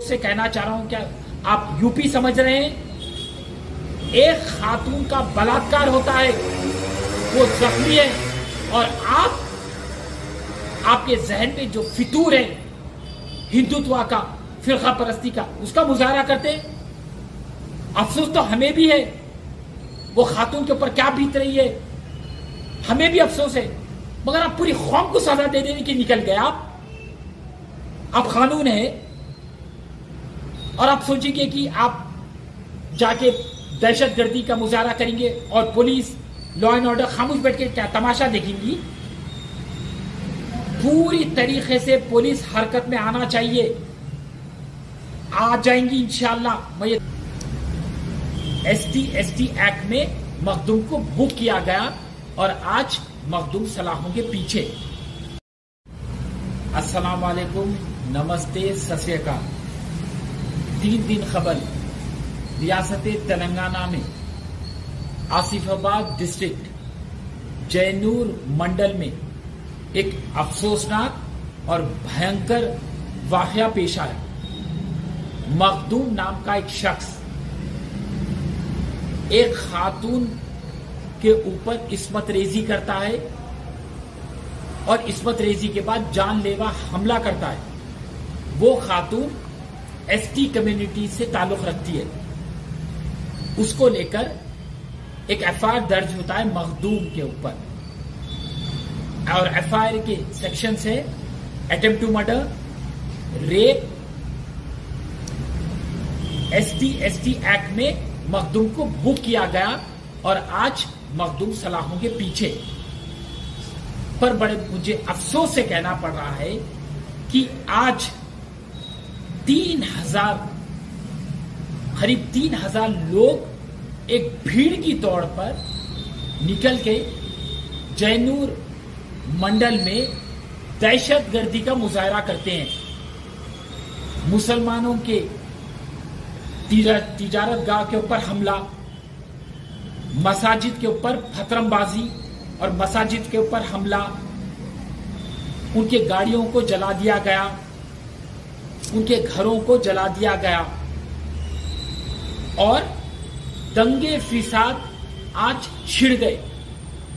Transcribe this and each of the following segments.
سے کہنا چاہ رہا ہوں کیا آپ یو پی سمجھ رہے ہیں؟ ایک خاتون کا بلاತ್ಕಾರ ہوتا ہے، وہ زخمی ہے، اور آپ کے ذہن میں جو فطور ہے ہندوتوا کا، فرقہ پرستی کا، اس کا مظاہرہ کرتے ہیں۔ افسوس تو ہمیں بھی ہے، وہ خاتون کے اوپر کیا بیت رہی ہے، ہمیں بھی افسوس ہے، مگر آپ پوری قوم کو سزا دے دینے کی نکل گئے۔ آپ قانون ہے، اور آپ سوچیں گے کہ آپ جا کے دہشت گردی کا مظاہرہ کریں گے اور پولیس لا اینڈ آرڈر خاموش بیٹھ کے کیا تماشا دیکھیں گی؟ پوری طریقے سے پولیس حرکت میں آنا چاہیے، آ جائیں گی انشاءاللہ۔ ایس ٹی ایکٹ میں مخدوم کو بک کیا گیا اور آج مخدوم سلاخوں کے پیچھے۔ السلام علیکم، نمستے، ست سری اکال۔ 3 دن قبل ریاست تلنگانہ میں آصف آباد ڈسٹرکٹ جینور منڈل میں ایک افسوسناک اور بھینکر واقعہ پیش آیا۔ مخدوم نام کا ایک شخص ایک خاتون کے اوپر عصمت ریزی کرتا ہے اور عصمت ریزی کے بعد جان لیوا حملہ کرتا ہے۔ وہ خاتون ایس ٹی کمیونٹی سے تعلق رکھتی ہے، اس کو لے کر ایک ایف آئی آر درج ہوتا ہے مخدوم کے اوپر، اور ایف آئی آر کے سیکشنز ہے attempt to murder, rape. ST act ایکٹ میں مخدوم کو بک کیا گیا اور آج مخدوم سلاخوں کے پیچھے۔ پر بڑے مجھے افسوس سے کہنا پڑ رہا ہے کہ آج 3,000 قریب 3,000 لوگ ایک بھیڑ کی طور پر نکل کے جینور منڈل میں دہشت گردی کا مظاہرہ کرتے ہیں۔ مسلمانوں کے تجارت گاہ کے اوپر حملہ، مساجد کے اوپر پتھرم بازی اور مساجد کے اوپر حملہ، ان کے گاڑیوں کو جلا دیا گیا، ان کے گھروں کو جلا دیا گیا، اور دنگے فساد آج چھڑ گئے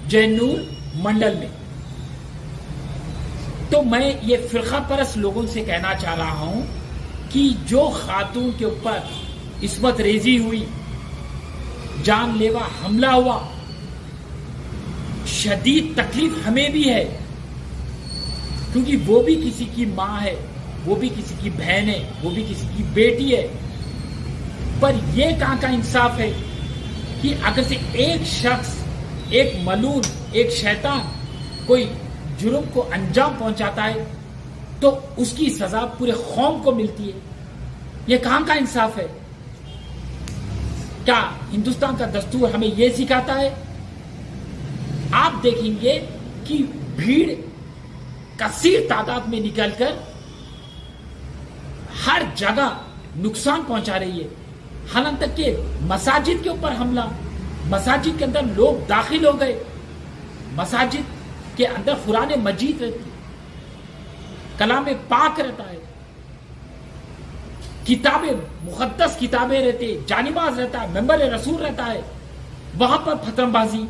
جینور منڈل میں۔ تو میں یہ فرقہ پرست لوگوں سے کہنا چاہ رہا ہوں کہ جو خاتون کے اوپر عصمت ریزی ہوئی، جان لیوا حملہ ہوا، شدید تکلیف ہمیں بھی ہے، کیونکہ وہ بھی کسی کی ماں ہے، وہ بھی کسی کی بہن ہے، وہ بھی کسی کی بیٹی ہے۔ پر یہ کہاں کا انصاف ہے کہ اگر سے ایک شخص، ایک ملعون، ایک شیطان کوئی جرم کو انجام پہنچاتا ہے تو اس کی سزا پورے قوم کو ملتی ہے؟ یہ کہاں کا انصاف ہے؟ کیا ہندوستان کا دستور ہمیں یہ سکھاتا ہے؟ آپ دیکھیں گے کہ بھیڑ کثیر تعداد میں نکل کر ہر جگہ نقصان پہنچا رہی ہے، حتیٰ تک کہ مساجد کے اوپر حملہ، مساجد کے اندر لوگ داخل ہو گئے، مساجد کے اندر قرآن مجید رہتی، کلام پاک رہتا ہے، کتابیں، مقدس کتابیں رہتے، جانماز رہتا ہے، ممبر رسول رہتا ہے، وہاں پر پتھرم بازی،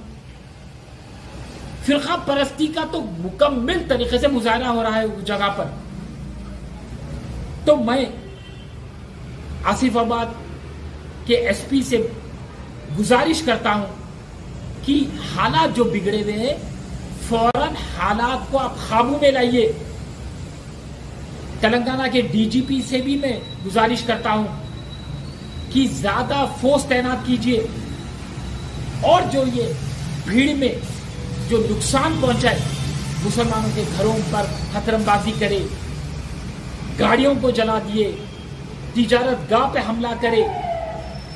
فرقہ پرستی کا تو مکمل طریقے سے مظاہرہ ہو رہا ہے اس جگہ پر۔ تو میں آصف آباد کے ایس پی سے گزارش کرتا ہوں کہ حالات جو بگڑے ہوئے ہیں، فوراً حالات کو آپ قابو میں لائیے۔ تلنگانہ کے ڈی جی پی سے بھی میں گزارش کرتا ہوں کہ زیادہ فورس تعینات کیجیے، اور جو یہ بھیڑ میں جو نقصان پہنچائے، مسلمانوں کے گھروں پر پتھرم بازی کرے، گاڑیوں کو جلا دیے، تجارت گاہ پہ حملہ کرے،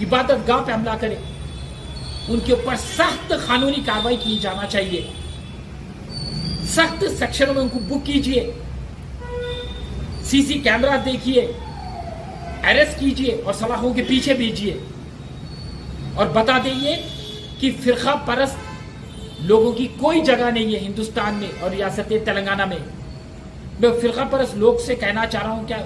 عبادت گاہ پہ حملہ کرے، ان کے اوپر سخت قانونی کارروائی کی جانا چاہیے۔ سخت سیکشنوں میں ان کو بک کیجیے، سی سی کیمرہ دیکھیے، اریسٹ کیجیے اور سلاخوں کے پیچھے بھیجیے، اور بتا دئیے کہ فرقہ پرست لوگوں کی کوئی جگہ نہیں ہے ہندوستان میں اور ریاست تلنگانہ میں۔ میں فرقہ پرست لوگ سے کہنا چاہ رہا ہوں، کیا